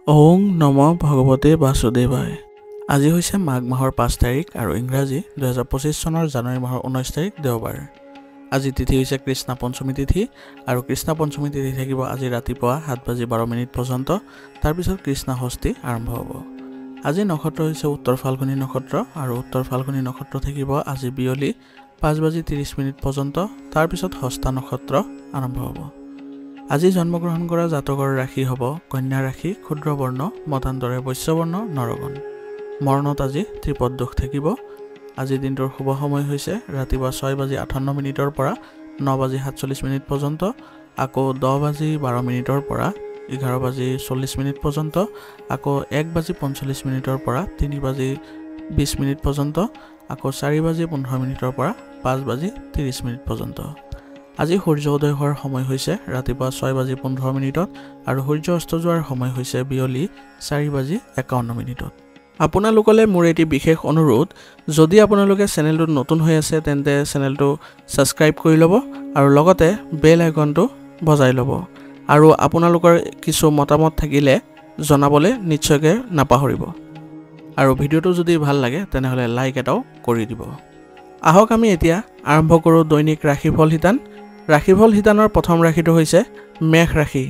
ওং নম ভগৱতে বাসুদেৱায়। আজি হৈছে মাঘ মাহৰ 5 তাৰিখ আৰু ইংৰাজী 2025 চনৰ জানুৱাৰী মাহৰ 19 তাৰিখ দেওবাৰ। আজি তিথি হৈছে কৃষ্ণ পঞ্চমী তিথি আৰু কৃষ্ণ পঞ্চমী তিথি থাকিব আজি ৰাতিপুৱা 7:12 পৰ্যন্ত। তাৰপিছত কৃষ্ণ ষষ্ঠী আৰম্ভ হ'ব। আজি নক্ষত্ৰ হৈছে উত্তৰ ফাল্গুনী নক্ষত্ৰ আৰু উত্তৰ ফাল্গুনী নক্ষত্ৰ থাকিব আজি বিয়লি 5:30 পৰ্যন্ত। তাৰপিছত হস্তা নক্ষত্ৰ আৰম্ভ হ'ব। আজি জন্মগ্ৰহণ কৰা জাতকৰ ৰাশি হ'ব কন্যা ৰাশি, ক্ষুদ্ৰ বৰ্ণ, মতান্তৰে বৈশ্য বৰ্ণ, নৰগণ। মৰণত আজি ত্ৰিপদ দোষ থাকিব। আজি দিনটোৰ শুভ সময় হৈছে ৰাতিপুৱা 6:58 পৰা 9:47 পৰ্যন্ত, আকৌ 10:12 পৰা 11:40 পৰ্যন্ত, আকৌ 1:45 পৰা 3:20 পৰ্যন্ত, আকৌ 4:15 পৰা 5:30 পৰ্যন্ত। আজি সূৰ্য উদয় হোৱাৰ সময় হৈছে ৰাতিপুৱা 6:15 আৰু সূৰ্য অস্ত যোৱাৰ সময় হৈছে বিয়লি 4:51। আপোনালোকলৈ মোৰ এটি বিশেষ অনুৰোধ, যদি আপোনালোকে চেনেলটোত নতুন হৈ আছে তেন্তে চেনেলটো ছাবস্ক্ৰাইব কৰি ল'ব আৰু লগতে বেল আইকনটো বজাই ল'ব আৰু আপোনালোকৰ কিছু মতামত থাকিলে জনাবলৈ নিশ্চয়কৈ নাপাহৰিব। আৰু ভিডিঅ'টো যদি ভাল লাগে তেনেহ'লে লাইক এটাও কৰি দিব। আহক আমি এতিয়া আৰম্ভ কৰোঁ দৈনিক ৰাশিফল শিতান। ৰাশিফল শিতানৰ প্ৰথম ৰাশিটো হৈছে মেষ ৰাশি।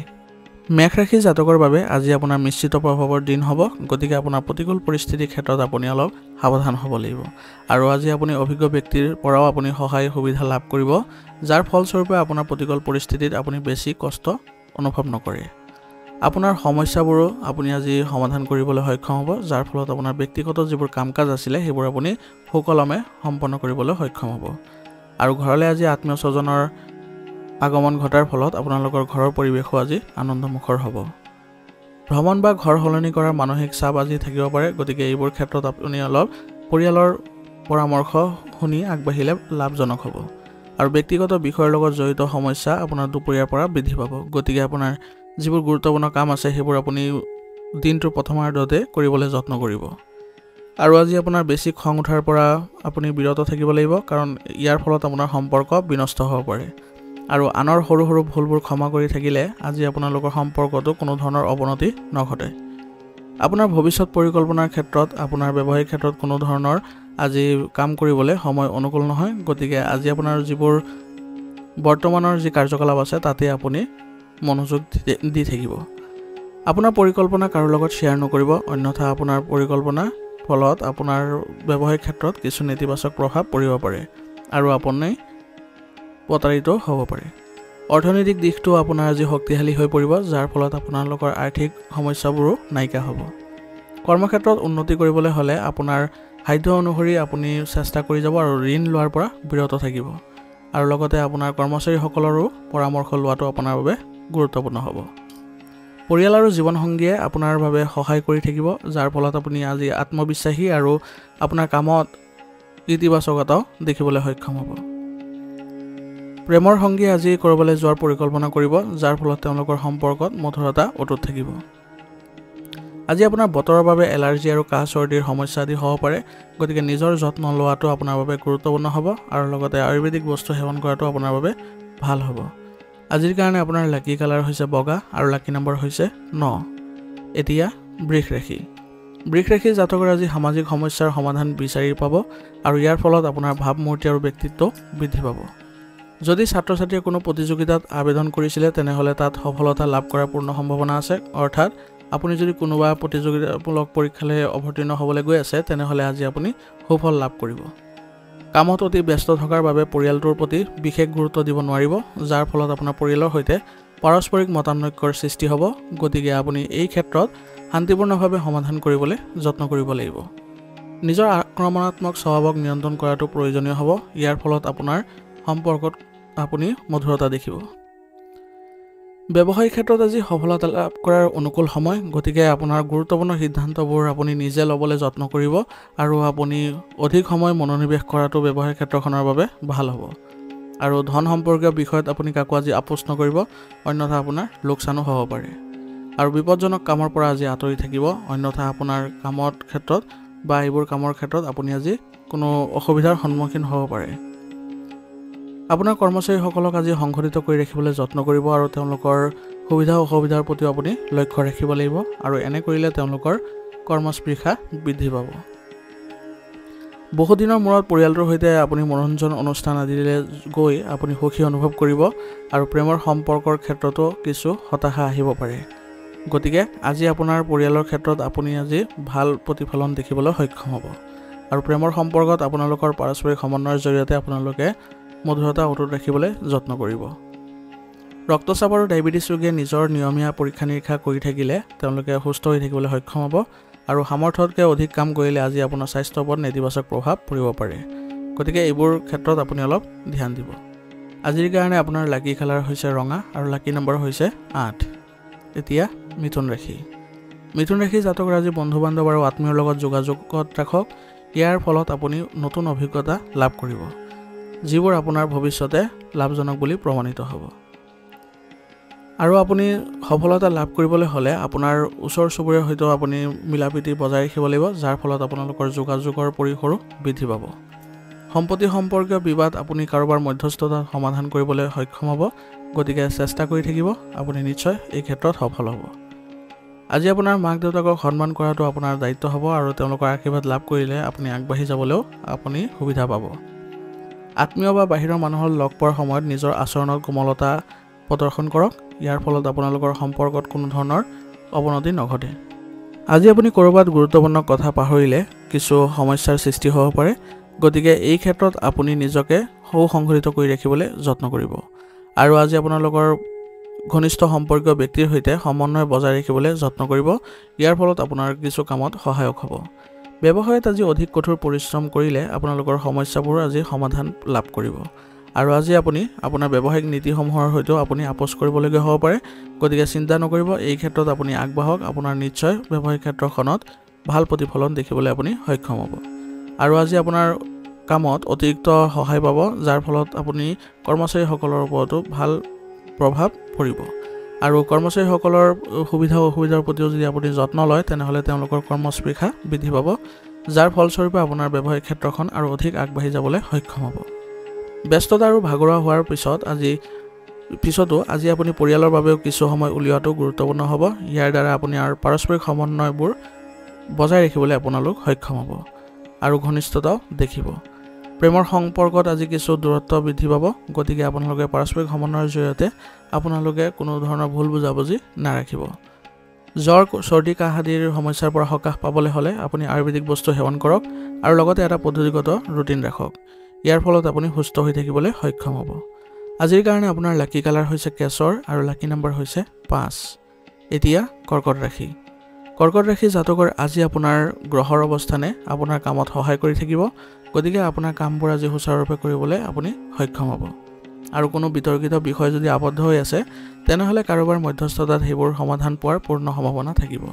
মেষ ৰাশি জাতকৰ বাবে আজি আপোনাৰ মিশ্ৰিত প্ৰভাৱৰ দিন হ'ব, গতিকে আপোনাৰ প্ৰতিকূল পৰিস্থিতিৰ ক্ষেত্ৰত আপুনি অলপ সাৱধান হ'ব লাগিব। আৰু আজি আপুনি অভিজ্ঞ ব্যক্তিৰ পৰাও আপুনি সহায় সুবিধা লাভ কৰিব, যাৰ ফলস্বৰূপে আপোনাৰ প্ৰতিকূল পৰিস্থিতিত আপুনি বেছি কষ্ট অনুভৱ নকৰে। আপোনাৰ সমস্যাবোৰো আপুনি আজি সমাধান কৰিবলৈ সক্ষম হ'ব, যাৰ ফলত আপোনাৰ ব্যক্তিগত যিবোৰ কাম কাজ আছিলে সেইবোৰ আপুনি সুকলমে সম্পন্ন কৰিবলৈ সক্ষম হ'ব। আৰু ঘৰলৈ আজি আত্মীয় স্বজনৰ আগমন ঘটাৰ ফলত আপোনালোকৰ ঘৰৰ পৰিৱেশো আজি আনন্দমুখৰ হ'ব। ভ্ৰমণ বা ঘৰ সলনি কৰাৰ মানসিক চাপ আজি থাকিব পাৰে, গতিকে এইবোৰ ক্ষেত্ৰত আপুনি অলপ পৰিয়ালৰ পৰামৰ্শ শুনি আগবাঢ়িলে লাভজনক হ'ব। আৰু ব্যক্তিগত বিষয়ৰ লগত জড়িত সমস্যা আপোনাৰ দুপৰীয়াৰ পৰা বৃদ্ধি পাব, গতিকে আপোনাৰ যিবোৰ গুৰুত্বপূৰ্ণ কাম আছে সেইবোৰ আপুনি দিনটোৰ প্ৰথমাৰ্ধতে কৰিবলৈ যত্ন কৰিব। আৰু আজি আপোনাৰ বেছি খং উঠাৰ পৰা আপুনি বিৰত থাকিব লাগিব, কাৰণ ইয়াৰ ফলত আপোনাৰ সম্পৰ্ক বিনষ্ট হ'ব পাৰে। আৰু আনৰ সৰু সৰু ভুলবোৰ ক্ষমা কৰি থাকিলে আজি আপোনালোকৰ সম্পৰ্কতো কোনো ধৰণৰ অৱনতি নঘটে। আপোনাৰ ভৱিষ্যত পৰিকল্পনাৰ ক্ষেত্ৰত আপোনাৰ ব্যৱসায়িক ক্ষেত্ৰত কোনো ধৰণৰ আজি কাম কৰিবলৈ সময় অনুকূল নহয়, গতিকে আজি আপোনাৰ যিবোৰ বৰ্তমানৰ যি কাৰ্যকলাপ আছে তাতে আপুনি মনোযোগ দি থাকিব। আপোনাৰ পৰিকল্পনা কাৰো লগত শ্বেয়াৰ নকৰিব, অন্যথা আপোনাৰ পৰিকল্পনাৰ ফলত আপোনাৰ ব্যৱসায়িক ক্ষেত্ৰত কিছু নেতিবাচক প্ৰভাৱ পৰিব পাৰে আৰু আপুনি প্ৰতাৰিত হ'ব পাৰে। অৰ্থনৈতিক দিশটো আপোনাৰ আজি শক্তিশালী হৈ পৰিব, যাৰ ফলত আপোনালোকৰ আৰ্থিক সমস্যাবোৰো নাইকিয়া হ'ব। কৰ্মক্ষেত্ৰত উন্নতি কৰিবলৈ হ'লে আপোনাৰ সাধ্য অনুসৰি আপুনি চেষ্টা কৰি যাব আৰু ঋণ লোৱাৰ পৰা বিৰত থাকিব। আৰু লগতে আপোনাৰ কৰ্মচাৰীসকলৰো পৰামৰ্শ লোৱাটো আপোনাৰ বাবে গুৰুত্বপূৰ্ণ হ'ব। পৰিয়াল আৰু জীৱনসংগীয়ে আপোনাৰ বাবে সহায় কৰি থাকিব, যাৰ ফলত আপুনি আজি আত্মবিশ্বাসী আৰু আপোনাৰ কামত ইতিবাচকতাও দেখিবলৈ সক্ষম হ'ব। প্ৰেমৰ সংগী আজি ক'ৰবালৈ যোৱাৰ পৰিকল্পনা কৰিব, যাৰ ফলত তেওঁলোকৰ সম্পৰ্কত মধুৰতা অটুট থাকিব। আজি আপোনাৰ বতৰৰ বাবে এলাৰ্জি আৰু কাহ চৰ্দিৰ সমস্যা আদি হ'ব পাৰে, গতিকে নিজৰ যত্ন লোৱাটো আপোনাৰ বাবে গুৰুত্বপূৰ্ণ হ'ব আৰু লগতে আয়ুৰ্বেদিক বস্তু সেৱন কৰাটো আপোনাৰ বাবে ভাল হ'ব। আজিৰ কাৰণে আপোনাৰ লাকি কালাৰ হৈছে বগা আৰু লাকি নম্বৰ হৈছে 9। এতিয়া বৃষ ৰাশি। বৃষ ৰাশি জাতকৰ আজি সামাজিক সমস্যাৰ সমাধান বিচাৰি পাব আৰু ইয়াৰ ফলত আপোনাৰ ভাৱমূৰ্তি আৰু ব্যক্তিত্ব বৃদ্ধি পাব। যদি ছাত্ৰ ছাত্ৰীয়ে কোনো প্ৰতিযোগিতাত আবেদন কৰিছিলে তেনেহ'লে তাত সফলতা লাভ কৰাৰ পূৰ্ণ সম্ভাৱনা আছে, অৰ্থাৎ আপুনি যদি কোনোবা প্ৰতিযোগিতামূলক পৰীক্ষালৈ অৱতীৰ্ণ হ'বলৈ গৈ আছে তেনেহ'লে আজি আপুনি সুফল লাভ কৰিব। কামত অতি ব্যস্ত থকাৰ বাবে পৰিয়ালটোৰ প্ৰতি বিশেষ গুৰুত্ব দিব নোৱাৰিব, যাৰ ফলত আপোনাৰ পৰিয়ালৰ সৈতে পাৰস্পৰিক মতানৈক্যৰ সৃষ্টি হ'ব, গতিকে আপুনি এই ক্ষেত্ৰত শান্তিপূৰ্ণভাৱে সমাধান কৰিবলৈ যত্ন কৰিব লাগিব। নিজৰ আক্ৰমণাত্মক স্বভাৱক নিয়ন্ত্ৰণ কৰাটো প্ৰয়োজনীয় হ'ব, ইয়াৰ ফলত আপোনাৰ সম্পৰ্কত আপুনি মধুৰতা দেখিব। ব্যৱসায়িক ক্ষেত্ৰত আজি সফলতা লাভ কৰাৰ অনুকূল সময়, গতিকে আপোনাৰ গুৰুত্বপূৰ্ণ সিদ্ধান্তবোৰ আপুনি নিজে ল'বলৈ যত্ন কৰিব আৰু আপুনি অধিক সময় মনোনিৱেশ কৰাটো ব্যৱসায়িক ক্ষেত্ৰখনৰ বাবে ভাল হ'ব। আৰু ধন সম্পৰ্কীয় বিষয়ত আপুনি কাকো আজি আপোচ নকৰিব, অন্যথা আপোনাৰ লোকচানো হ'ব পাৰে। আৰু বিপদজনক কামৰ পৰা আজি আঁতৰি থাকিব, অন্যথা আপোনাৰ কামৰ ক্ষেত্ৰত বা এইবোৰ কামৰ ক্ষেত্ৰত আপুনি আজি কোনো অসুবিধাৰ সন্মুখীন হ'ব পাৰে। আপোনাৰ কৰ্মচাৰীসকলক আজি সংগঠিত কৰি ৰাখিবলৈ যত্ন কৰিব আৰু তেওঁলোকৰ সুবিধা অসুবিধাৰ প্ৰতিও আপুনি লক্ষ্য ৰাখিব লাগিব আৰু এনে কৰিলে তেওঁলোকৰ কৰ্মস্পৃহা বৃদ্ধি পাব। বহু দিনৰ মূৰত পৰিয়ালটোৰ সৈতে আপুনি মনোৰঞ্জন অনুষ্ঠান আদিলৈ গৈ আপুনি সুখী অনুভৱ কৰিব আৰু প্ৰেমৰ সম্পৰ্কৰ ক্ষেত্ৰতো কিছু হতাশা আহিব পাৰে। গতিকে আজি আপোনাৰ পৰিয়ালৰ ক্ষেত্ৰত আপুনি আজি ভাল প্ৰতিফলন দেখিবলৈ সক্ষম হ'ব আৰু প্ৰেমৰ সম্পৰ্কত আপোনালোকৰ পাৰস্পৰিক সমন্বয়ৰ জৰিয়তে আপোনালোকে মধুৰতা অটুট ৰাখিবলৈ যত্ন কৰিব। ৰক্তচাপ আৰু ডায়েবেটিছ ৰোগীয়ে নিজৰ নিয়মীয়া পৰীক্ষা নিৰীক্ষা কৰি থাকিলে তেওঁলোকে সুস্থ হৈ থাকিবলৈ সক্ষম হ'ব আৰু সামৰ্থ্যতকৈ অধিক কাম কৰিলে আজি আপোনাৰ স্বাস্থ্যৰ ওপৰত নেতিবাচক প্ৰভাৱ পৰিব পাৰে। গতিকে এইবোৰ ক্ষেত্ৰত আপুনি অলপ ধ্যান দিব। আজিৰ কাৰণে আপোনাৰ লাকি কালাৰ হৈছে ৰঙা আৰু লাকি নম্বৰ হৈছে 8। এতিয়া মিথুন ৰাশি। মিথুন ৰাশি জাতকৰ আজি বন্ধু বান্ধৱ আৰু আত্মীয়ৰ লগত যোগাযোগত ৰাখক। ইয়াৰ ফলত আপুনি নতুন অভিজ্ঞতা লাভ কৰিব, যিবোৰ আপোনাৰ ভৱিষ্যতে লাভজনক বুলি প্ৰমাণিত হ'ব। আৰু আপুনি সফলতা লাভ কৰিবলৈ হ'লে আপোনাৰ ওচৰ চুবুৰীয়াৰ সৈতে আপুনি মিলাপ্ৰীতি বজাই ৰাখিব লাগিব, যাৰ ফলত আপোনালোকৰ যোগাযোগৰ পৰিসৰো বৃদ্ধি পাব। সম্পত্তি সম্পৰ্কীয় বিবাদ আপুনি কাৰোবাৰ মধ্যস্থতাত সমাধান কৰিবলৈ সক্ষম হ'ব। গতিকে চেষ্টা কৰি থাকিব, আপুনি নিশ্চয় এই ক্ষেত্ৰত সফল হ'ব। আজি আপোনাৰ মাক দেউতাকক সন্মান কৰাটো আপোনাৰ দায়িত্ব হ'ব আৰু তেওঁলোকৰ আশীৰ্বাদ লাভ কৰিলে আপুনি আগবাঢ়ি যাবলৈও আপুনি সুবিধা পাব। আত্মীয় বা বাহিৰৰ মানুহৰ লগ পোৱাৰ সময়ত নিজৰ আচৰণত কোমলতা প্ৰদৰ্শন কৰক। ইয়াৰ ফলত আপোনালোকৰ সম্পৰ্কত কোনো ধৰণৰ অৱনতি নঘটে। আজি আপুনি ক'ৰবাত গুৰুত্বপূৰ্ণ কথা পাহৰিলে কিছু সমস্যাৰ সৃষ্টি হ'ব পাৰে। গতিকে এই ক্ষেত্ৰত আপুনি নিজকে সুসংগঠিত কৰি ৰাখিবলৈ যত্ন কৰিব আৰু আজি আপোনালোকৰ ঘনিষ্ঠ সম্পৰ্কীয় ব্যক্তিৰ সৈতে সমন্বয় বজাই ৰাখিবলৈ যত্ন কৰিব। ইয়াৰ ফলত আপোনাৰ কিছু কামত সহায়ক হ'ব। ব্যৱসায়ত আজি অধিক কঠোৰ পৰিশ্ৰম কৰিলে আপোনালোকৰ সমস্যাবোৰ আজি সমাধান লাভ কৰিব আৰু আজি আপুনি আপোনাৰ ব্যৱসায়িক নীতিসমূহৰ সৈতেও আপুনি আপোচ কৰিবলগীয়া হ'ব পাৰে। গতিকে চিন্তা নকৰিব, এই ক্ষেত্ৰত আপুনি আগবাঢ়ক। আপোনাৰ নিশ্চয় ব্যৱসায়িক ক্ষেত্ৰখনত ভাল প্ৰতিফলন দেখিবলৈ আপুনি সক্ষম হ'ব আৰু আজি আপোনাৰ কামত অতিৰিক্ত সহায় পাব, যাৰ ফলত আপুনি কৰ্মচাৰীসকলৰ ওপৰতো ভাল প্ৰভাৱ পৰিব আৰু কৰ্মচাৰীসকলৰ সুবিধা অসুবিধাৰ প্ৰতিও যদি আপুনি যত্ন লয় তেনেহ'লে তেওঁলোকৰ কৰ্মস্পৃহা বৃদ্ধি পাব, যাৰ ফলস্বৰূপে আপোনাৰ ব্যৱসায়িক ক্ষেত্ৰখন আৰু অধিক আগবাঢ়ি যাবলৈ সক্ষম হ'ব। ব্যস্ততা আৰু ভাগৰুৱা হোৱাৰ পিছতো আজি আপুনি পৰিয়ালৰ বাবেও কিছু সময় উলিওৱাটো গুৰুত্বপূৰ্ণ হ'ব। ইয়াৰ দ্বাৰা আপুনি আৰু পাৰস্পৰিক সমন্বয়বোৰ বজাই ৰাখিবলৈ আপোনালোক সক্ষম হ'ব আৰু ঘনিষ্ঠতাও দেখিব। প্ৰেমৰ সম্পৰ্কত আজি কিছু দূৰত্ব বৃদ্ধি পাব। গতিকে আপোনালোকে পাৰস্পৰিক সমন্বয়ৰ জৰিয়তে আপোনালোকে কোনো ধৰণৰ ভুল বুজাবুজি নাৰাখিব। জ্বৰ, চৰ্দি, কাহ আদিৰ সমস্যাৰ পৰা সকাহ পাবলৈ হ'লে আপুনি আয়ুৰ্বেদিক বস্তু সেৱন কৰক আৰু লগতে এটা পদ্ধতিগত ৰুটিন ৰাখক। ইয়াৰ ফলত আপুনি সুস্থ হৈ থাকিবলৈ সক্ষম হ'ব। আজিৰ কাৰণে আপোনাৰ লাকি কালাৰ হৈছে কেশৰ আৰু লাকি নম্বৰ হৈছে 5। এতিয়া কৰ্কট ৰাশি। কৰ্কট ৰাশি জাতকৰ আজি আপোনাৰ গ্ৰহৰ অৱস্থানে আপোনাৰ কামত সহায় কৰি থাকিব। গতিকে আপোনাৰ কামবোৰ আজি সুচাৰুৰূপে কৰিবলৈ আপুনি সক্ষম হ'ব আৰু কোনো বিতৰ্কিত বিষয় যদি আবদ্ধ হৈ আছে তেনেহ'লে কাৰোবাৰ মধ্যস্থতাত সেইবোৰ সমাধান পোৱাৰ পূৰ্ণ সম্ভাৱনা থাকিব।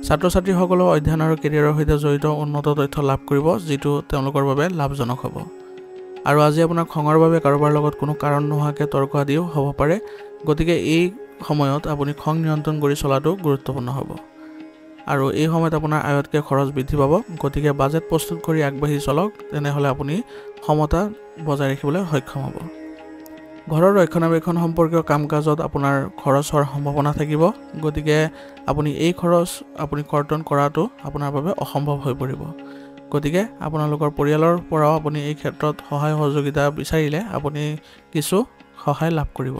ছাত্ৰ ছাত্ৰীসকলেও অধ্যয়ন আৰু কেৰিয়াৰৰ সৈতে জড়িত উন্নত তথ্য লাভ কৰিব, যিটো তেওঁলোকৰ বাবে লাভজনক হ'ব আৰু আজি আপোনাৰ খঙৰ বাবে কাৰোবাৰ লগত কোনো কাৰণ নোহোৱাকৈ তৰ্ক আদিও হ'ব পাৰে। গতিকে এই সময়ত আপুনি খং নিয়ন্ত্ৰণ কৰি চলাটো গুৰুত্বপূৰ্ণ হ'ব আৰু এই সময়ত আপোনাৰ আয়তকৈ খৰচ বৃদ্ধি পাব। গতিকে বাজেট প্ৰস্তুত কৰি আগবাঢ়ি চলক, তেনেহ'লে আপুনি সমতা বজাই ৰাখিবলৈ সক্ষম হ'ব। ঘৰৰ ৰক্ষণাবেক্ষণ সম্পৰ্কীয় কাম কাজত আপোনাৰ খৰচ হোৱাৰ সম্ভাৱনা থাকিব। গতিকে আপুনি এই খৰচ আপুনি কৰ্তন কৰাটো আপোনাৰ বাবে অসম্ভৱ হৈ পৰিব। গতিকে আপোনালোকৰ পৰিয়ালৰ পৰাও আপুনি এই ক্ষেত্ৰত সহায় সহযোগিতা বিচাৰিলে আপুনি কিছু সহায় লাভ কৰিব।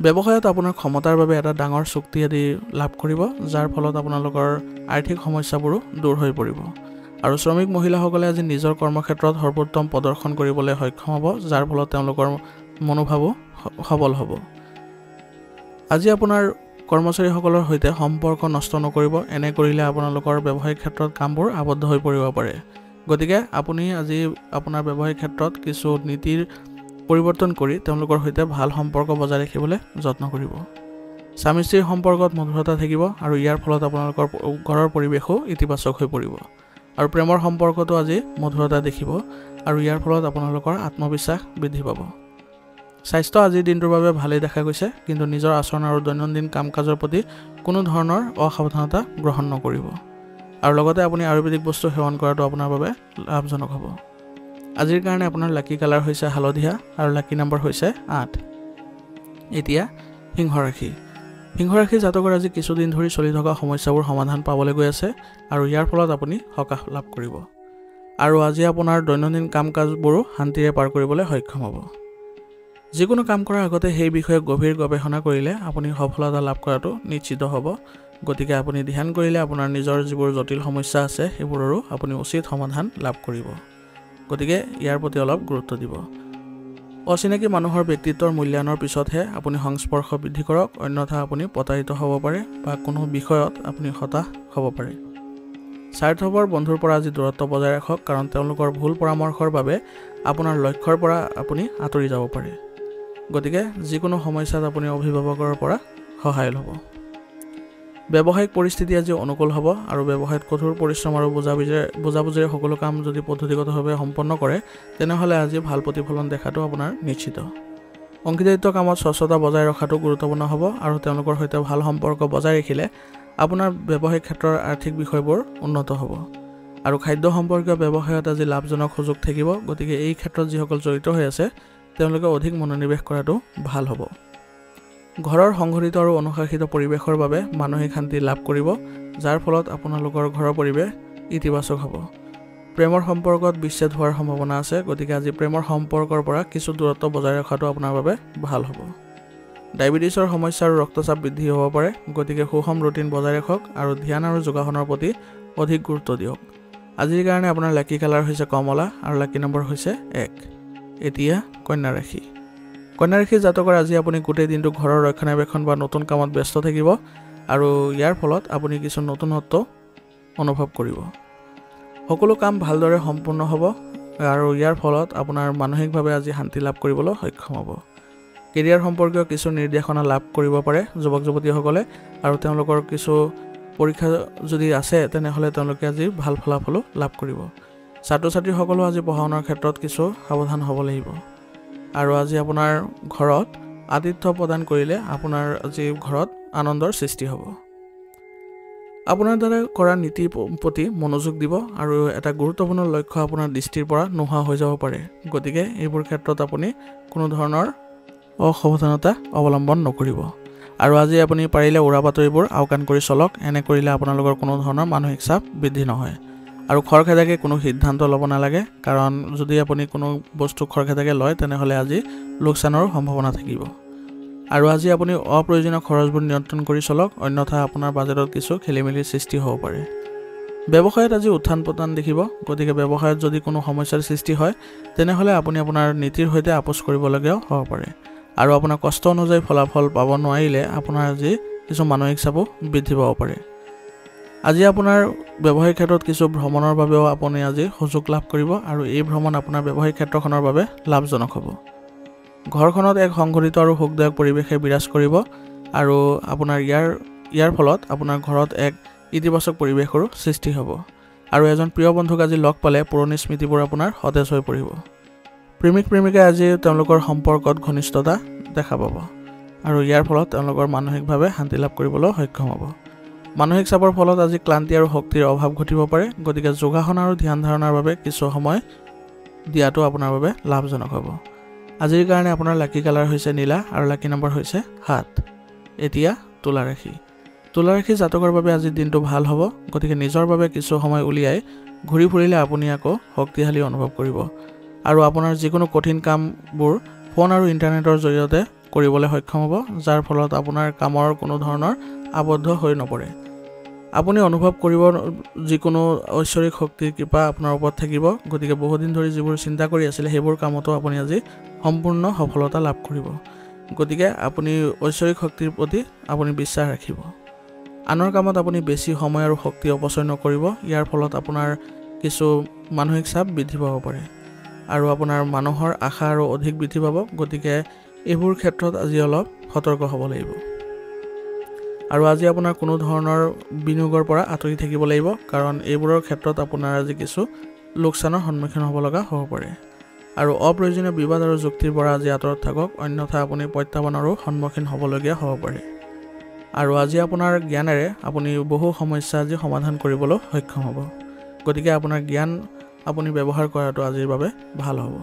ব্যৱসায়ত আপোনাৰ ক্ষমতাৰ বাবে এটা ডাঙৰ চুক্তি আদি লাভ কৰিব, যাৰ ফলত আপোনালোকৰ আৰ্থিক সমস্যাবোৰো দূৰ হৈ পৰিব আৰু শ্ৰমিক মহিলাসকলে আজি নিজৰ কৰ্মক্ষেত্ৰত সৰ্বোত্তম প্ৰদৰ্শন কৰিবলৈ সক্ষম হ'ব, যাৰ ফলত তেওঁলোকৰ মনোভাৱো সবল হ'ব। আজি আপোনাৰ কৰ্মচাৰীসকলৰ সৈতে সম্পৰ্ক নষ্ট নকৰিব। এনে কৰিলে আপোনালোকৰ ব্যৱসায়িক ক্ষেত্ৰত কামবোৰ আবদ্ধ হৈ পৰিব পাৰে। গতিকে আপুনি আজি আপোনাৰ ব্যৱসায়িক ক্ষেত্ৰত কিছু নীতিৰ পৰিৱৰ্তন কৰি তেওঁলোকৰ সৈতে ভাল সম্পৰ্ক বজাই ৰাখিবলৈ যত্ন কৰিব। স্বামী স্ত্ৰীৰ সম্পৰ্কত মধুৰতা থাকিব আৰু ইয়াৰ ফলত আপোনালোকৰ ঘৰৰ পৰিৱেশো ইতিবাচক হৈ পৰিব আৰু প্ৰেমৰ সম্পৰ্কতো আজি মধুৰতা দেখিব আৰু ইয়াৰ ফলত আপোনালোকৰ আত্মবিশ্বাস বৃদ্ধি পাব। স্বাস্থ্য আজিৰ দিনটোৰ বাবে ভালেই দেখা গৈছে, কিন্তু নিজৰ আচৰণ আৰু দৈনন্দিন কাম কাজৰ প্ৰতি কোনো ধৰণৰ অসাৱধানতা গ্ৰহণ নকৰিব আৰু লগতে আপুনি আয়ুৰ্বেদিক বস্তু সেৱন কৰাটো আপোনাৰ বাবে লাভজনক হ'ব। আজিৰ কাৰণে আপোনাৰ লাকি কালাৰ হৈছে হালধীয়া আৰু লাকি নম্বৰ হৈছে 8। এতিয়া সিংহ ৰাশি সিংহ ৰাশি জাতকৰ আজি কিছুদিন ধৰি চলি থকা সমস্যাবোৰ সমাধান পাবলৈ গৈ আছে আৰু ইয়াৰ ফলত আপুনি সকাহ লাভ কৰিব আৰু আজি আপোনাৰ দৈনন্দিন কাম-কাজবোৰো শান্তিৰে পাৰ কৰিবলৈ সক্ষম হ'ব যিকোনো কাম কৰাৰ আগতে সেই বিষয়ে গভীৰ গৱেষণা কৰিলে আপুনি সফলতা লাভ কৰাটো নিশ্চিত হ'ব গতিকে আপুনি ধ্যান কৰিলে আপোনাৰ নিজৰ যিবোৰ জটিল সমস্যা আছে সেইবোৰৰো আপুনি উচিত সমাধান লাভ কৰিব গতিকে ইয়াৰ প্ৰতি অলপ গুৰুত্ব দিব অচিনাকি মানুহৰ ব্যক্তিত্বৰ মূল্যায়নৰ পিছতহে আপুনি সংস্পৰ্শ বৃদ্ধি কৰক অন্যথা আপুনি প্ৰতাৰিত হ'ব পাৰে বা কোনো বিষয়ত আপুনি হতাশ হ'ব পাৰে স্বাৰ্থপৰ বন্ধুৰ পৰা আজি দূৰত্ব বজাই ৰাখক কাৰণ তেওঁলোকৰ ভুল পৰামৰ্শৰ বাবে আপোনাৰ লক্ষ্যৰ পৰা আপুনি আঁতৰি যাব পাৰে গতিকে যিকোনো সমস্যাত আপুনি অভিভাৱকৰ পৰা সহায় ল'ব ব্যৱসায়িক পৰিস্থিতি আজি অনুকূল হ'ব আৰু ব্যৱসায়ত কঠোৰ পৰিশ্ৰম আৰু বুজাবুজিৰে সকলো কাম যদি পদ্ধতিগতভাৱে সম্পন্ন কৰে তেনেহ'লে আজি ভাল প্ৰতিফলন দেখাটো আপোনাৰ নিশ্চিত অংশীদাৰিত্ব কামত স্বচ্ছতা বজাই ৰখাটো গুৰুত্বপূৰ্ণ হ'ব আৰু তেওঁলোকৰ সৈতে ভাল সম্পৰ্ক বজাই ৰাখিলে আপোনাৰ ব্যৱসায়িক ক্ষেত্ৰৰ আৰ্থিক বিষয়বোৰ উন্নত হ'ব আৰু খাদ্য সম্পৰ্কীয় ব্যৱসায়ত আজি লাভজনক সুযোগ থাকিব গতিকে এই ক্ষেত্ৰত যিসকল জড়িত হৈ আছে তেওঁলোকে অধিক মনোনিৱেশ কৰাটো ভাল হ'ব ঘৰৰ সংঘটিত আৰু অনুশাসিত পৰিৱেশৰ বাবে মানসিক শান্তি লাভ কৰিব যাৰ ফলত আপোনালোকৰ ঘৰৰ পৰিৱেশ ইতিবাচক হ'ব প্ৰেমৰ সম্পৰ্কত বিচ্ছেদ হোৱাৰ সম্ভাৱনা আছে গতিকে আজি প্ৰেমৰ সম্পৰ্কৰ পৰা কিছু দূৰত্ব বজাই ৰখাটো আপোনাৰ বাবে ভাল হ'ব ডায়েবেটিছৰ সমস্যা আৰু ৰক্তচাপ বৃদ্ধি হ'ব পাৰে গতিকে সুষম ৰুটিন বজাই ৰাখক আৰু ধ্যান আৰু যোগাসনৰ প্ৰতি অধিক গুৰুত্ব দিয়ক আজিৰ কাৰণে আপোনাৰ লাকি কালাৰ হৈছে কমলা আৰু লাকি নম্বৰ হৈছে 1 এতিয়া কন্যা ৰাশি কন্যা ৰাশি জাতকৰ আজি আপুনি গোটেই দিনটো ঘৰৰ ৰক্ষণাবেক্ষণ বা নতুন কামত ব্যস্ত থাকিব আৰু ইয়াৰ ফলত আপুনি কিছু নতুনত্ব অনুভৱ কৰিব সকলো কাম ভালদৰে সম্পূৰ্ণ হ'ব আৰু ইয়াৰ ফলত আপোনাৰ মানসিকভাৱে আজি শান্তি লাভ কৰিবলৈ সক্ষম হ'ব কেৰিয়াৰ সম্পৰ্কীয় কিছু নিৰ্দেশনা লাভ কৰিব পাৰে যুৱক যুৱতীসকলে আৰু তেওঁলোকৰ কিছু পৰীক্ষা যদি আছে তেনেহ'লে তেওঁলোকে আজি ভাল ফলাফলো লাভ কৰিব ছাত্ৰ ছাত্ৰীসকলো আজি পঢ়া শুনাৰ ক্ষেত্ৰত কিছু সাৱধান হ'ব লাগিব আৰু আজি আপোনাৰ ঘৰত আতিথ্য প্ৰদান কৰিলে আপোনাৰ আজি ঘৰত আনন্দৰ সৃষ্টি হ'ব আপোনাৰ দ্বাৰা কৰা নীতিৰ প্ৰতি মনোযোগ দিব আৰু এটা গুৰুত্বপূৰ্ণ লক্ষ্য আপোনাৰ দৃষ্টিৰ পৰা নোহোৱা হৈ যাব পাৰে গতিকে এইবোৰ ক্ষেত্ৰত আপুনি কোনো ধৰণৰ অসাৱধানতা অৱলম্বন নকৰিব আৰু আজি আপুনি পাৰিলে উৰা বাতৰিবোৰ আওকাণ কৰি চলক এনে কৰিলে আপোনালোকৰ কোনো ধৰণৰ মানসিক চাপ বৃদ্ধি নহয় আৰু খৰখেদাকে কোনো সিদ্ধান্ত ল'ব নালাগে কাৰণ যদি আপুনি কোনো বস্তু খৰখেদাকে লয় তেনেহ'লে আজি লোকচানৰ সম্ভাৱনা থাকিব আৰু আজি আপুনি অপ্ৰয়োজনীয় খৰচবোৰ নিয়ন্ত্ৰণ কৰি চলক অন্যথা আপোনাৰ বাজেটত কিছু খেলিমেলিৰ সৃষ্টি হ'ব পাৰে ব্যৱসায়ত আজি উত্থান পতন দেখিব গতিকে ব্যৱসায়ত যদি কোনো সমস্যাৰ সৃষ্টি হয় তেনেহ'লে আপুনি আপোনাৰ নীতিৰ সৈতে আপোচ কৰিবলগীয়া হ'ব পাৰে আৰু আপোনাৰ কষ্ট অনুযায়ী ফলাফল পাব নোৱাৰিলে আপোনাৰ আজি কিছু মানসিক চাপো বৃদ্ধি পাব পাৰে আজি আপোনাৰ ব্যৱসায়িক ক্ষেত্ৰত কিছু ভ্ৰমণৰ বাবেও আপুনি আজি সুযোগ লাভ কৰিব আৰু এই ভ্ৰমণ আপোনাৰ ব্যৱসায়িক ক্ষেত্ৰখনৰ বাবে লাভজনক হ'ব ঘৰখনত এক সংঘটিত আৰু সুখদায়ক পৰিৱেশে বিৰাজ কৰিব আৰু আপোনাৰ ইয়াৰ ফলত আপোনাৰ ঘৰত এক ইতিবাচক পৰিৱেশৰো সৃষ্টি হ'ব আৰু এজন প্ৰিয় বন্ধুক আজি লগ পালে পুৰণি স্মৃতিবোৰ আপোনাৰ সতেজ হৈ পৰিব প্ৰেমিক প্ৰেমিকাই আজি তেওঁলোকৰ সম্পৰ্কত ঘনিষ্ঠতা দেখা পাব আৰু ইয়াৰ ফলত তেওঁলোকৰ মানসিকভাৱে শান্তি লাভ কৰিবলৈ সক্ষম হ'ব মানসিক চাপৰ ফলত আজি ক্লান্তি আৰু শক্তিৰ অভাৱ ঘটিব পাৰে গতিকে যোগাসন আৰু ধ্যান ধাৰণাৰ বাবে কিছু সময় দিয়াটো আপোনাৰ বাবে লাভজনক হ'ব আজিৰ কাৰণে আপোনাৰ লাকি কালাৰ হৈছে নীলা আৰু লাকি নম্বৰ হৈছে 7 এতিয়া তুলা ৰাশি জাতকৰ বাবে আজি দিনটো ভাল হ'ব গতিকে নিজৰ বাবে কিছু সময় উলিয়াই ঘূৰি ফুৰিলে আপুনি আকৌ শক্তিশালী অনুভৱ কৰিব আৰু আপোনাৰ যিকোনো কঠিন কামবোৰ ফোন আৰু ইণ্টাৰনেটৰ জৰিয়তে কৰিবলৈ সক্ষম হ'ব যাৰ ফলত আপোনাৰ কামৰ কোনো ধৰণৰ আবদ্ধ হৈ নপৰে আপুনি অনুভৱ কৰিব যিকোনো ঐশ্বৰিক শক্তিৰ কৃপা আপোনাৰ ওপৰত থাকিব গতিকে বহুদিন ধৰি যিবোৰ চিন্তা কৰি আছিল সেইবোৰ কামতো আপুনি আজি সম্পূৰ্ণ সফলতা লাভ কৰিব গতিকে আপুনি ঐশ্বৰিক শক্তিৰ প্ৰতি আপুনি বিশ্বাস ৰাখিব আনৰ কামত আপুনি বেছি সময় আৰু শক্তি অপচয় নকৰিব ইয়াৰ ফলত আপোনাৰ কিছু মানসিক চাপ বৃদ্ধি পাব পাৰে আৰু আপোনাৰ মানুহৰ আশা আৰু অধিক বৃদ্ধি পাব গতিকে এইবোৰ ক্ষেত্ৰত আজি অলপ সতৰ্ক হ'ব লাগিব আৰু আজি আপোনাৰ কোনো ধৰণৰ বিনিয়োগৰ পৰা আঁতৰি থাকিব লাগিব কাৰণ এইবোৰৰ ক্ষেত্ৰত আপোনাৰ আজি কিছু লোকচানৰ সন্মুখীন হ'ব লগা হ'ব পাৰে আৰু অপ্ৰয়োজনীয় বিবাদ আৰু যুক্তিৰ পৰা আজি আঁতৰত থাকক অন্যথা আপুনি প্ৰত্যাহ্বানৰো সন্মুখীন হ'বলগীয়া হ'ব পাৰে আৰু আজি আপোনাৰ জ্ঞানেৰে আপুনি বহু সমস্যা আজি সমাধান কৰিবলৈ সক্ষম হ'ব গতিকে আপোনাৰ জ্ঞান আপুনি ব্যৱহাৰ কৰাটো আজিৰ বাবে ভাল হ'ব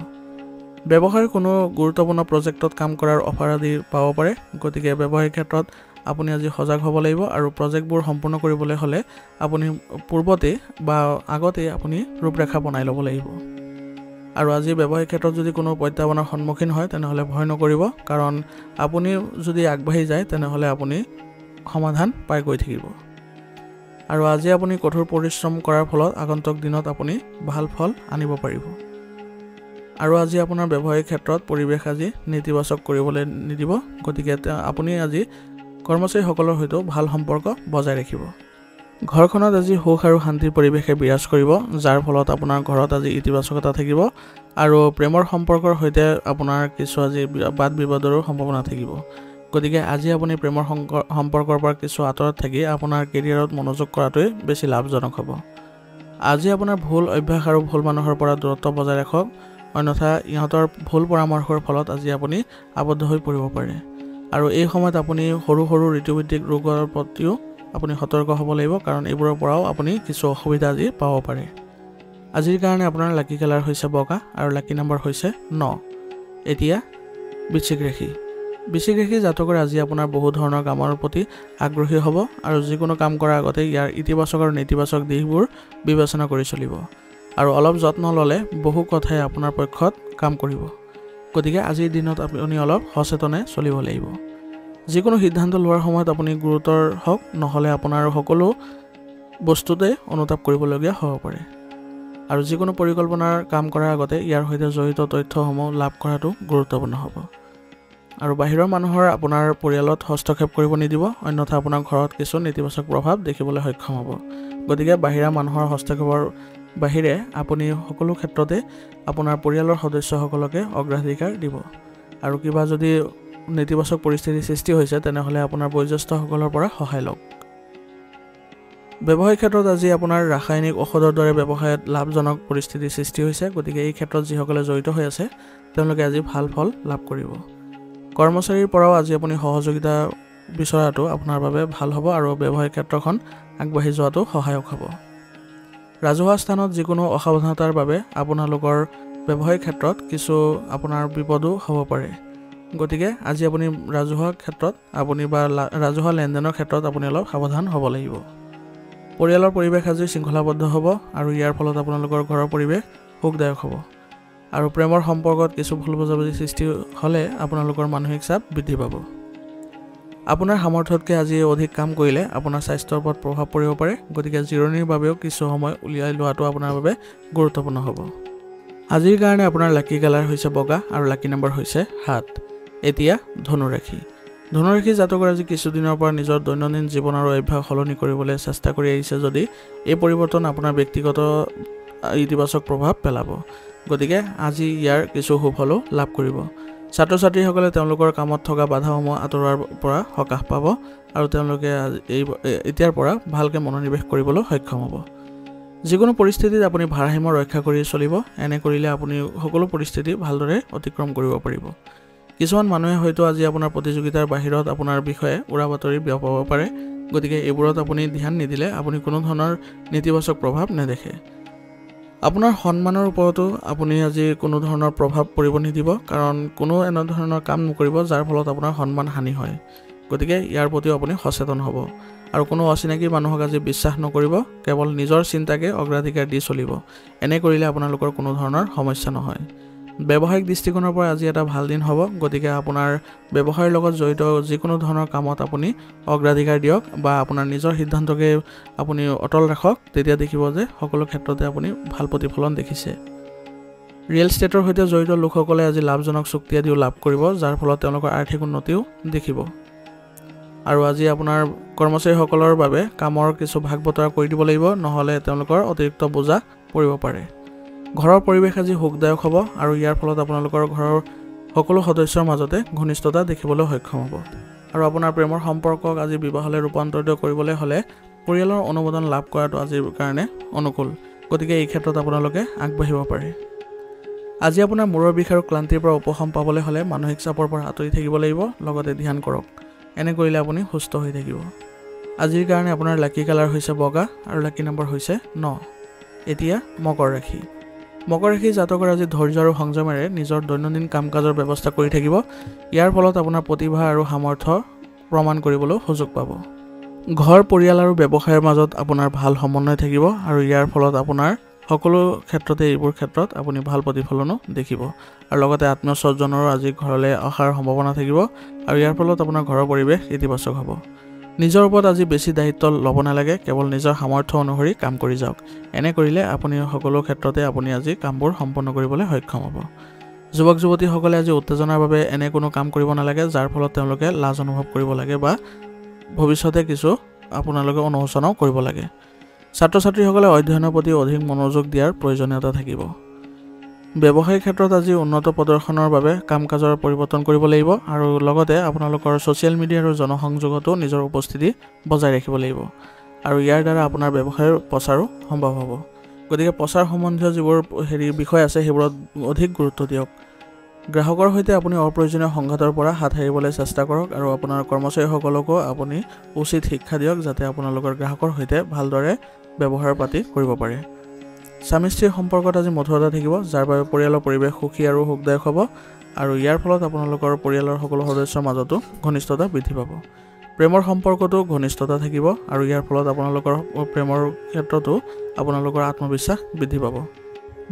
ব্যৱসায়ৰ কোনো গুৰুত্বপূৰ্ণ প্ৰজেক্টত কাম কৰাৰ অফাৰ আদি পাব পাৰে। গতিকে ব্যৱসায়িক ক্ষেত্ৰত আপুনি আজি সজাগ হ'ব লাগিব আৰু প্ৰজেক্টবোৰ সম্পূৰ্ণ কৰিবলৈ হ'লে আপুনি পূৰ্বতে বা আগতে আপুনি ৰূপৰেখা বনাই ল'ব লাগিব। আৰু আজি ব্যৱসায়িক ক্ষেত্ৰত যদি কোনো প্ৰত্যাহ্বানৰ সন্মুখীন হয় তেনেহ'লে ভয় নকৰিব, কাৰণ আপুনি যদি আগবাঢ়ি যায় তেনেহ'লে আপুনি সমাধান পাই গৈ থাকিব। আৰু আজি আপুনি কঠোৰ পৰিশ্ৰম কৰাৰ ফলত আগন্তুক দিনত আপুনি ভাল ফল আনিব পাৰিব। আৰু আজি আপোনাৰ ব্যৱসায়িক ক্ষেত্ৰত পৰিৱেশ আজি নেতিবাচক কৰিবলৈ নিদিব। গতিকে আপুনি আজি কৰ্মচাৰীসকলৰ সৈতে ভাল সম্পৰ্ক বজাই ৰাখিব। ঘৰখনত আজি সুখ আৰু শান্তিৰ পৰিৱেশে বিৰাজ কৰিব, যাৰ ফলত আপোনাৰ ঘৰত আজি ইতিবাচকতা থাকিব আৰু প্ৰেমৰ সম্পৰ্কৰ সৈতে আপোনাৰ কিছু আজি বাদ বিবাদৰো সম্ভাৱনা থাকিব। গতিকে আজি আপুনি প্ৰেমৰ সম্পৰ্কৰ পৰা কিছু আঁতৰত থাকি আপোনাৰ কেৰিয়াৰত মনোযোগ কৰাটোৱে বেছি লাভজনক হ'ব। আজি আপোনাৰ ভুল অভ্যাস আৰু ভুল মানুহৰ পৰা দূৰত্ব বজাই ৰাখক, অন্যথা ইহঁতৰ ভুল পৰামৰ্শৰ ফলত আজি আপুনি আবদ্ধ হৈ পৰিব পাৰে। আৰু এই সময়ত আপুনি সৰু সৰু ঋতুভিত্তিক ৰোগৰ প্ৰতিও আপুনি সতৰ্ক হ'ব লাগিব, কাৰণ এইবোৰৰ পৰাও আপুনি কিছু অসুবিধা আজি পাব পাৰে। আজিৰ কাৰণে আপোনাৰ লাকি কালাৰ হৈছে বগা আৰু লাকি নম্বৰ হৈছে 9। এতিয়া বৃশ্চিক ৰাশি। বৃশ্চিক ৰাশি জাতকৰ আজি আপোনাৰ বহু ধৰণৰ কামৰ প্ৰতি আগ্ৰহী হ'ব আৰু যিকোনো কাম কৰাৰ আগতে ইয়াৰ ইতিবাচক আৰু নেতিবাচক দিশবোৰ বিবেচনা কৰি চলিব। আৰু অলপ যত্ন ল'লে বহু কথাই আপোনাৰ পক্ষত কাম কৰিব। গতিকে আজিৰ দিনত আপুনি অলপ সচেতনে চলিব লাগিব। যিকোনো সিদ্ধান্ত লোৱাৰ সময়ত আপুনি গুৰুতৰ হওক, নহ'লে আপোনাৰ সকলো বস্তুতে অনুতাপ কৰিবলগীয়া হ'ব পাৰে। আৰু যিকোনো পৰিকল্পনাৰ কাম কৰাৰ আগতে ইয়াৰ সৈতে জড়িত তথ্যসমূহ লাভ কৰাটো গুৰুত্বপূৰ্ণ হ'ব। আৰু বাহিৰৰ মানুহৰ আপোনাৰ পৰিয়ালত হস্তক্ষেপ কৰিব নিদিব, অন্যথা আপোনাৰ ঘৰত কিছু নেতিবাচক প্ৰভাৱ দেখিবলৈ সক্ষম হ'ব। গতিকে বাহিৰা মানুহৰ হস্তক্ষেপৰ বাহিৰে আপুনি সকলো ক্ষেত্ৰতে আপোনাৰ পৰিয়ালৰ সদস্যসকলকে অগ্ৰাধিকাৰ দিব। আৰু কিবা যদি নেতিবাচক পৰিস্থিতিৰ সৃষ্টি হৈছে তেনেহ'লে আপোনাৰ বয়োজ্যেষ্ঠসকলৰ পৰা সহায় লওক। ব্যৱসায়িক ক্ষেত্ৰত আজি আপোনাৰ ৰাসায়নিক ঔষধৰ দৰে ব্যৱসায়ত লাভজনক পৰিস্থিতিৰ সৃষ্টি হৈছে। গতিকে এই ক্ষেত্ৰত যিসকলে জড়িত হৈ আছে তেওঁলোকে আজি ভাল ফল লাভ কৰিব। কৰ্মচাৰীৰ পৰাও আজি আপুনি সহযোগিতা বিচৰাটো আপোনাৰ বাবে ভাল হ'ব আৰু ব্যৱসায়িক ক্ষেত্ৰখন আগবাঢ়ি যোৱাটো সহায়ক হ'ব। ৰাজহুৱা স্থানত যিকোনো অসাৱধানতাৰ বাবে আপোনালোকৰ ব্যৱসায়িক ক্ষেত্ৰত কিছু আপোনাৰ বিপদো হ'ব পাৰে। গতিকে আজি আপুনি ৰাজহুৱা ক্ষেত্ৰত ৰাজহুৱা লেনদেনৰ ক্ষেত্ৰত আপুনি অলপ সাৱধান হ'ব লাগিব। পৰিয়ালৰ পৰিৱেশ আজি শৃংখলাবদ্ধ হ'ব আৰু ইয়াৰ ফলত আপোনালোকৰ ঘৰৰ পৰিৱেশ সুখদায়ক হ'ব। আৰু প্ৰেমৰ সম্পৰ্কত কিছু ভুল বুজাবুজি সৃষ্টি হ'লে আপোনালোকৰ মানসিক চাপ বৃদ্ধি পাব। আপোনাৰ সামৰ্থ্যতকৈ আজি অধিক কাম কৰিলে আপোনাৰ স্বাস্থ্যৰ ওপৰত প্ৰভাৱ পৰিব পাৰে। গতিকে জিৰণিৰ বাবেও কিছু সময় উলিয়াই লোৱাটো আপোনাৰ বাবে গুৰুত্বপূৰ্ণ হ'ব। আজিৰ কাৰণে আপোনাৰ লাকি কালাৰ হৈছে বগা আৰু লাকি নম্বৰ হৈছে 7। এতিয়া ধনুৰাশি। ধনুৰাশি জাতকৰ আজি কিছুদিনৰ পৰা নিজৰ দৈনন্দিন জীৱন আৰু অভ্যাস সলনি কৰিবলৈ চেষ্টা কৰি আহিছে যদি এই পৰিৱৰ্তন আপোনাৰ ব্যক্তিগত ইতিবাচক প্ৰভাৱ পেলাব। গতিকে আজি ইয়াৰ কিছু সুফলো লাভ কৰিব। ছাত্ৰ ছাত্ৰীসকলে তেওঁলোকৰ কামত থকা বাধাসমূহ আঁতৰোৱাৰ পৰা সকাহ পাব আৰু তেওঁলোকে এতিয়াৰ পৰা ভালকৈ মনোনিৱেশ কৰিবলৈ সক্ষম হ'ব। যিকোনো পৰিস্থিতিত আপুনি ভাৰসাম্য ৰক্ষা কৰি চলিব। এনে কৰিলে আপুনি সকলো পৰিস্থিতি ভালদৰে অতিক্ৰম কৰিব পাৰিব। কিছুমান মানুহে হয়তো আজি আপোনাৰ প্ৰতিযোগিতাৰ বাহিৰত আপোনাৰ বিষয়ে উৰা বাতৰি বিয়পাব পাৰে। গতিকে এইবোৰত আপুনি ধ্যান নিদিলে আপুনি কোনো ধৰণৰ নেতিবাচক প্ৰভাৱ নেদেখে। আপোনাৰ সন্মানৰ ওপৰতো আপুনি আজি কোনো ধৰণৰ প্ৰভাৱ পৰিব নিদিব, কাৰণ কোনো এনেধৰণৰ কাম নকৰিব যাৰ ফলত আপোনাৰ সন্মান হানি হয়। গতিকে ইয়াৰ প্ৰতিও আপুনি সচেতন হ'ব আৰু কোনো অচিনাকি মানুহক আজি বিশ্বাস নকৰিব, কেৱল নিজৰ চিন্তাকে অগ্ৰাধিকাৰ দি চলিব। এনে কৰিলে আপোনালোকৰ কোনো ধৰণৰ সমস্যা নহয়। ব্যৱসায়িক দৃষ্টিকোণৰ পৰা আজি এটা ভাল দিন হ'ব। গতিকে আপোনাৰ ব্যৱসায়ৰ লগত জড়িত যিকোনো ধৰণৰ কামত আপুনি অগ্ৰাধিকাৰ দিয়ক বা আপোনাৰ নিজৰ সিদ্ধান্তকে আপুনি অটল ৰাখক, তেতিয়া দেখিব যে সকলো ক্ষেত্ৰতে আপুনি ভাল প্ৰতিফলন দেখিছে। ৰিয়েল ষ্টেটৰ সৈতে জড়িত লোকসকলে আজি লাভজনক চুক্তি আদিও লাভ কৰিব, যাৰ ফলত তেওঁলোকৰ আৰ্থিক উন্নতিও দেখিব। আৰু আজি আপোনাৰ কৰ্মচাৰীসকলৰ বাবে কামৰ কিছু ভাগ বতৰা কৰি দিব লাগিব, নহ'লে তেওঁলোকৰ অতিৰিক্ত বোজা পৰিব পাৰে। ঘৰৰ পৰিৱেশ আজি সুখদায়ক হ'ব আৰু ইয়াৰ ফলত আপোনালোকৰ ঘৰৰ সকলো সদস্যৰ মাজতে ঘনিষ্ঠতা দেখিবলৈ সক্ষম হ'ব। আৰু আপোনাৰ প্ৰেমৰ সম্পৰ্কক আজি বিবাহলৈ ৰূপান্তৰিত কৰিবলৈ হ'লে পৰিয়ালৰ অনুমোদন লাভ কৰাটো আজিৰ কাৰণে অনুকূল। গতিকে এই ক্ষেত্ৰত আপোনালোকে আগবাঢ়িব পাৰে। আজি আপোনাৰ মূৰৰ বিষ আৰু ক্লান্তিৰ পৰা উপশম পাবলৈ হ'লে মানসিক চাপৰ পৰা আঁতৰি থাকিব লাগিব, লগতে ধ্যান কৰক। এনে কৰিলে আপুনি সুস্থ হৈ থাকিব। আজিৰ কাৰণে আপোনাৰ লাকি কালাৰ হৈছে বগা আৰু লাকি নম্বৰ হৈছে 9। এতিয়া মকৰ ৰাশি। মকৰ ৰাশি জাতকৰ আজি ধৈৰ্য আৰু সংযমেৰে নিজৰ দৈনন্দিন কাম-কাজৰ ব্যৱস্থা কৰি থাকিব। ইয়াৰ ফলত আপোনাৰ প্ৰতিভা আৰু সামৰ্থ্য প্ৰমাণ কৰিবলৈ সুযোগ পাব। ঘৰ, পৰিয়াল আৰু ব্যৱসায়ৰ মাজত আপোনাৰ ভাল সমন্বয় থাকিব আৰু ইয়াৰ ফলত আপোনাৰ সকলো ক্ষেত্ৰতে এইবোৰ ক্ষেত্ৰত আপুনি ভাল প্ৰতিফলনো দেখিব। আৰু লগতে আত্মীয় স্বজনৰো আজি ঘৰলৈ অহাৰ সম্ভাৱনা থাকিব আৰু ইয়াৰ ফলত আপোনাৰ ঘৰৰ পৰিৱেশ ইতিবাচক হ'ব। নিজৰ ওপৰত আজি বেছি দায়িত্ব ল'ব নালাগে, কেৱল নিজৰ সামৰ্থ্য অনুসৰি কাম কৰি যাওক। এনে কৰিলে আপুনি সকলো ক্ষেত্ৰতে আপুনি আজি কামবোৰ সম্পন্ন কৰিবলৈ সক্ষম হ'ব। যুৱক যুৱতীসকলে আজি উত্তেজনাৰ বাবে এনে কোনো কাম কৰিব নালাগে যাৰ ফলত তেওঁলোকে লাজ অনুভৱ কৰিব লাগে বা ভৱিষ্যতে কিছু আপোনালোকে অনুশোচনাও কৰিব লাগে। ছাত্ৰ ছাত্ৰীসকলে অধ্যয়নৰ প্ৰতি অধিক মনোযোগ দিয়াৰ প্ৰয়োজনীয়তা থাকিব। ব্যৱসায়িক ক্ষেত্ৰত আজি উন্নত প্ৰদৰ্শনৰ বাবে কাম-কাজৰ পৰিৱৰ্তন কৰিব লাগিব আৰু লগতে আপোনালোকৰ ছ'চিয়েল মিডিয়া আৰু জনসংযোগতো নিজৰ উপস্থিতি বজাই ৰাখিব লাগিব আৰু ইয়াৰ দ্বাৰা আপোনাৰ ব্যৱসায়ৰ প্ৰচাৰো সম্ভৱ হ'ব। গতিকে প্ৰচাৰ সম্বন্ধীয় যিবোৰ বিষয় আছে সেইবোৰত অধিক গুৰুত্ব দিয়ক। গ্ৰাহকৰ সৈতে আপুনি অপ্ৰয়োজনীয় সংঘাতৰ পৰা হাত সাৰিবলৈ চেষ্টা কৰক আৰু আপোনাৰ কৰ্মচাৰীসকলকো আপুনি উচিত শিক্ষা দিয়ক যাতে আপোনালোকৰ গ্ৰাহকৰ সৈতে ভালদৰে ব্যৱহাৰ পাতি কৰিব পাৰে। স্বামী স্ত্ৰীৰ সম্পৰ্কত আজি মধুৰতা থাকিব যাৰ বাবে পৰিয়ালৰ পৰিৱেশ সুখী আৰু সুখদায়ক হ'ব আৰু ইয়াৰ ফলত আপোনালোকৰ পৰিয়ালৰ সকলো সদস্যৰ মাজতো ঘনিষ্ঠতা বৃদ্ধি পাব। প্ৰেমৰ সম্পৰ্কতো ঘনিষ্ঠতা থাকিব আৰু ইয়াৰ ফলত আপোনালোকৰ প্ৰেমৰ ক্ষেত্ৰতো আপোনালোকৰ আত্মবিশ্বাস বৃদ্ধি পাব।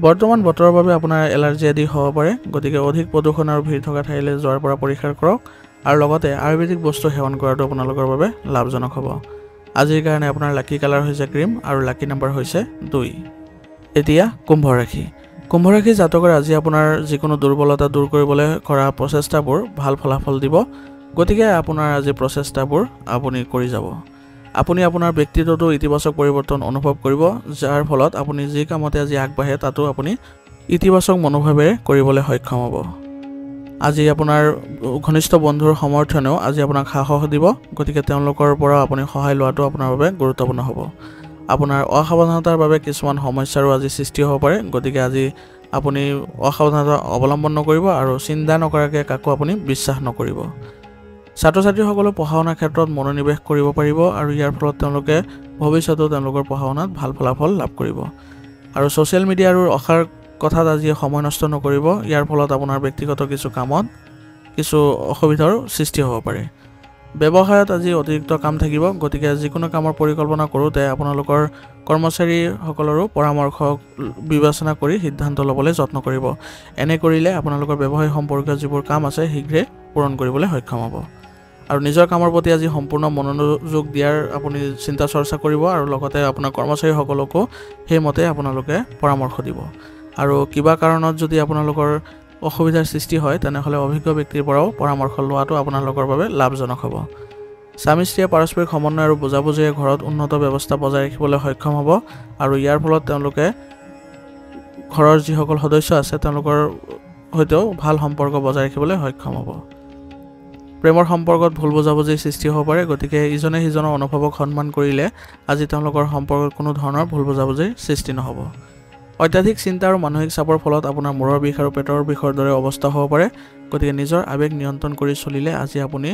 বৰ্তমান বতৰৰ বাবে আপোনাৰ এলাৰ্জি আদি হ'ব পাৰে, গতিকে অধিক প্ৰদূষণ আৰু ভিৰ থকা ঠাইলৈ যোৱাৰ পৰা পৰিহাৰ কৰক আৰু লগতে আয়ুৰ্বেদিক বস্তু সেৱন কৰাটো আপোনালোকৰ বাবে লাভজনক হ'ব। আজিৰ কাৰণে আপোনাৰ লাকি কালাৰ হৈছে ক্ৰীম আৰু লাকি নম্বৰ হৈছে 2। এতিয়া কুম্ভ ৰাশি। কুম্ভ ৰাশি জাতকৰ আজি আপোনাৰ যিকোনো দুৰ্বলতা দূৰ কৰিবলৈ কৰা প্ৰচেষ্টাবোৰ ভাল ফলাফল দিব, গতিকে আপোনাৰ আজি প্ৰচেষ্টাবোৰ আপুনি কৰি যাব। আপুনি আপোনাৰ ব্যক্তিত্বতো ইতিবাচক পৰিৱৰ্তন অনুভৱ কৰিব যাৰ ফলত আপুনি যি কামতে আজি আগবাঢ়ে তাতো আপুনি ইতিবাচক মনোভাৱেৰে কৰিবলৈ সক্ষম হ'ব। আজি আপোনাৰ ঘনিষ্ঠ বন্ধুৰ সমৰ্থনেও আজি আপোনাক সাহস দিব, গতিকে তেওঁলোকৰ পৰা আপুনি সহায় লোৱাটো আপোনাৰ বাবে গুৰুত্বপূৰ্ণ হ'ব। আপোনাৰ অসাৱধানতাৰ বাবে কিছুমান সমস্যাৰো আজি সৃষ্টি হ'ব পাৰে, গতিকে আজি আপুনি অসাৱধানতা অৱলম্বন নকৰিব আৰু চিন্তা নকৰাকৈ কাকো আপুনি বিশ্বাস নকৰিব। ছাত্ৰ ছাত্ৰীসকলে পঢ়া শুনাৰ ক্ষেত্ৰত মনোনিৱেশ কৰিব পাৰিব আৰু ইয়াৰ ফলত তেওঁলোকে ভৱিষ্যতেও তেওঁলোকৰ পঢ়া শুনাত ভাল ফলাফল লাভ কৰিব। আৰু ছ'চিয়েল মিডিয়া আৰু অসাৰ কথাত আজি সময় নষ্ট নকৰিব, ইয়াৰ ফলত আপোনাৰ ব্যক্তিগত কিছু কামত কিছু অসুবিধাৰ সৃষ্টি হ'ব পাৰে। ব্যৱসায়ত আজি অতিৰিক্ত কাম থাকিব, গতিকে যিকোনো কামৰ পৰিকল্পনা কৰোঁতে আপোনালোকৰ কৰ্মচাৰীসকলৰো পৰামৰ্শ বিবেচনা কৰি সিদ্ধান্ত ল'বলৈ যত্ন কৰিব। এনে কৰিলে আপোনালোকৰ ব্যৱসায় সম্পৰ্কীয় যিবোৰ কাম আছে শীঘ্ৰে পূৰণ কৰিবলৈ সক্ষম হ'ব আৰু নিজৰ কামৰ প্ৰতি আজি সম্পূৰ্ণ মনোযোগ দিয়াৰ আপুনি চিন্তা চৰ্চা কৰিব আৰু লগতে আপোনাৰ কৰ্মচাৰীসকলকো সেইমতে আপোনালোকে পৰামৰ্শ দিব। আৰু কিবা কাৰণত যদি আপোনালোকৰ অসুবিধাৰ সৃষ্টি হয় তেনেহ'লে অভিজ্ঞ ব্যক্তিৰ পৰাও পৰামৰ্শ লোৱাটো আপোনালোকৰ বাবে লাভজনক হ'ব। স্বামী স্ত্ৰীয়ে পাৰস্পৰিক সমন্বয় আৰু বুজাবুজিৰে ঘৰত উন্নত ব্যৱস্থা বজাই ৰাখিবলৈ সক্ষম হ'ব আৰু ইয়াৰ ফলত তেওঁলোকে ঘৰৰ যিসকল সদস্য আছে তেওঁলোকৰ সৈতেও ভাল সম্পৰ্ক বজাই ৰাখিবলৈ সক্ষম হ'ব। প্ৰেমৰ সম্পৰ্কত ভুল বুজাবুজিৰ সৃষ্টি হ'ব পাৰে, গতিকে ইজনে সিজনৰ অনুভৱক সন্মান কৰিলে আজি তেওঁলোকৰ সম্পৰ্কত কোনো ধৰণৰ ভুল বুজাবুজিৰ সৃষ্টি নহ'ব। অত্যাধিক চিন্তা আৰু মানসিক চাপৰ ফলত আপোনাৰ মূৰৰ বিষ আৰু পেটৰ বিষৰ দৰে অৱস্থা হ'ব পাৰে, গতিকে নিজৰ আৱেগ নিয়ন্ত্ৰণ কৰি চলিলে আজি আপুনি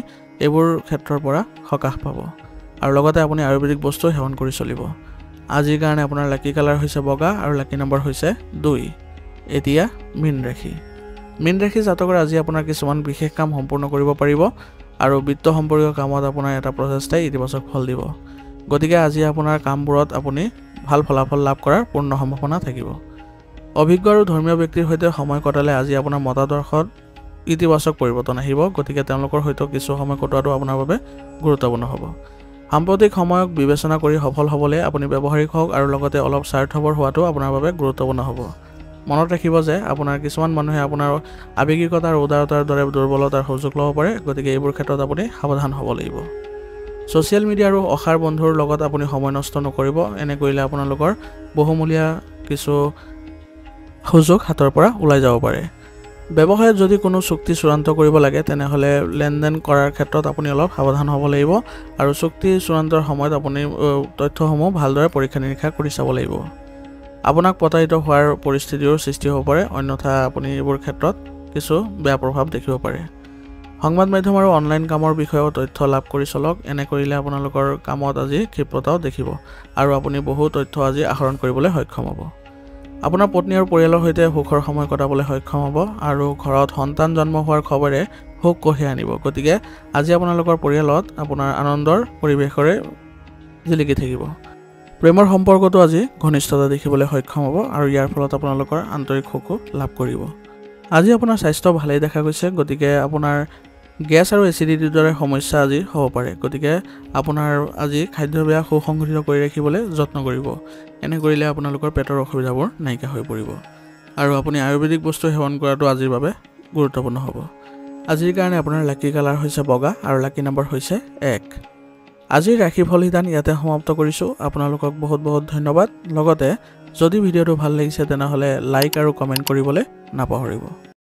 এইবোৰ ক্ষেত্ৰৰ পৰা সকাহ পাব আৰু লগতে আপুনি আয়ুৰ্বেদিক বস্তু সেৱন কৰি চলিব। আজিৰ কাৰণে আপোনাৰ লাকি কালাৰ হৈছে বগা আৰু লাকি নম্বৰ হৈছে 2। এতিয়া মীন ৰাশি। মীন ৰাশি জাতকৰ আজি আপোনাৰ কিছুমান বিশেষ কাম সম্পূৰ্ণ কৰিব পাৰিব আৰু বিত্ত সম্পৰ্কীয় কামত আপোনাৰ এটা প্ৰচেষ্টাই ইতিবাচক ফল দিব, গতিকে আজি আপোনাৰ কামবোৰত আপুনি ভাল ফলাফল লাভ কৰাৰ পূৰ্ণ সম্ভাৱনা থাকিব। অভিজ্ঞ আৰু ধৰ্মীয় ব্যক্তিৰ সৈতে সময় কটালে আজি আপোনাৰ মতাদৰ্শত ইতিবাচক পৰিৱৰ্তন আহিব, গতিকে তেওঁলোকৰ সৈতে কিছু সময় কটোৱাটো আপোনাৰ বাবে গুৰুত্বপূৰ্ণ হ'ব। সাম্প্ৰতিক সময়ক বিবেচনা কৰি সফল হ'বলৈ আপুনি ব্যৱহাৰিক হওক আৰু লগতে অলপ স্বাৰ্থপৰ হোৱাটো আপোনাৰ বাবে গুৰুত্বপূৰ্ণ হ'ব। মনত ৰাখিব যে আপোনাৰ কিছুমান মানুহে আপোনাৰ আৱেগিকতা আৰু উদাৰতাৰ দৰে দুৰ্বলতাৰ সুযোগ ল'ব পাৰে, গতিকে এইবোৰ ক্ষেত্ৰত আপুনি সাৱধান হ'ব লাগিব। ছ'চিয়েল মিডিয়া আৰু অসাৰ বন্ধুৰ লগত আপুনি সময় নষ্ট নকৰিব, এনে কৰিলে আপোনালোকৰ বহুমূলীয়া কিছু সুযোগ হাতৰ পৰা ওলাই যাব পাৰে। ব্যৱসায়ত যদি কোনো চুক্তি চূড়ান্ত কৰিব লাগে তেনেহ'লে লেনদেন কৰাৰ ক্ষেত্ৰত আপুনি অলপ সাৱধান হ'ব লাগিব আৰু চুক্তি চূড়ান্তৰ সময়ত আপুনি তথ্যসমূহ ভালদৰে পৰীক্ষা নিৰীক্ষা কৰি চাব লাগিব। আপোনাক প্ৰতাৰিত হোৱাৰ পৰিস্থিতিৰো সৃষ্টি হ'ব পাৰে, অন্যথা আপুনি এইবোৰ ক্ষেত্ৰত কিছু বেয়া প্ৰভাৱ দেখিব পাৰে। সংবাদ মাধ্যম আৰু অনলাইন কামৰ বিষয়েও তথ্য লাভ কৰি চলক, এনে কৰিলে আপোনালোকৰ কামত আজি ক্ষিপ্ৰতাও দেখিব আৰু আপুনি বহু তথ্য আজি আহৰণ কৰিবলৈ সক্ষম হ'ব। আপোনাৰ পত্নী আৰু পৰিয়ালৰ সৈতে সুখৰ সময় কটাবলৈ সক্ষম হ'ব আৰু ঘৰত সন্তান জন্ম হোৱাৰ খবৰে সুখ কঢ়িয়াই আনিব। গতিকে আজি আপোনালোকৰ পৰিয়ালত আপোনাৰ আনন্দৰ পৰিৱেশৰে জিলিকি থাকিব। প্ৰেমৰ সম্পৰ্কটো আজি ঘনিষ্ঠতা দেখিবলৈ সক্ষম হ'ব আৰু ইয়াৰ ফলত আপোনালোকৰ আন্তৰিক সুখো লাভ কৰিব। আজি আপোনাৰ স্বাস্থ্য ভালেই দেখা গৈছে, গতিকে আপোনাৰ গেছ আৰু এচিডিটিৰ দৰে সমস্যা আজি হ'ব পাৰে। গতিকে আপোনাৰ আজি খাদ্যাভ্যাস সুসংগঠিত কৰি ৰাখিবলৈ যত্ন কৰিব। এনে কৰিলে আপোনালোকৰ পেটৰ অসুবিধাবোৰ নাইকিয়া হৈ পৰিব আৰু আপুনি আয়ুৰ্বেদিক বস্তু সেৱন কৰাটো আজিৰ বাবে গুৰুত্বপূৰ্ণ হ'ব। আজিৰ কাৰণে আপোনাৰ লাকি কালাৰ হৈছে বগা আৰু লাকি নম্বৰ হৈছে 1। আজিৰ ৰাশিফল সিদ্ধান্ত ইয়াতে সমাপ্ত কৰিছোঁ। আপোনালোকক বহুত বহুত ধন্যবাদ। লগতে যদি ভিডিঅ'টো ভাল লাগিছে তেনেহ'লে লাইক আৰু কমেণ্ট কৰিবলৈ নাপাহৰিব।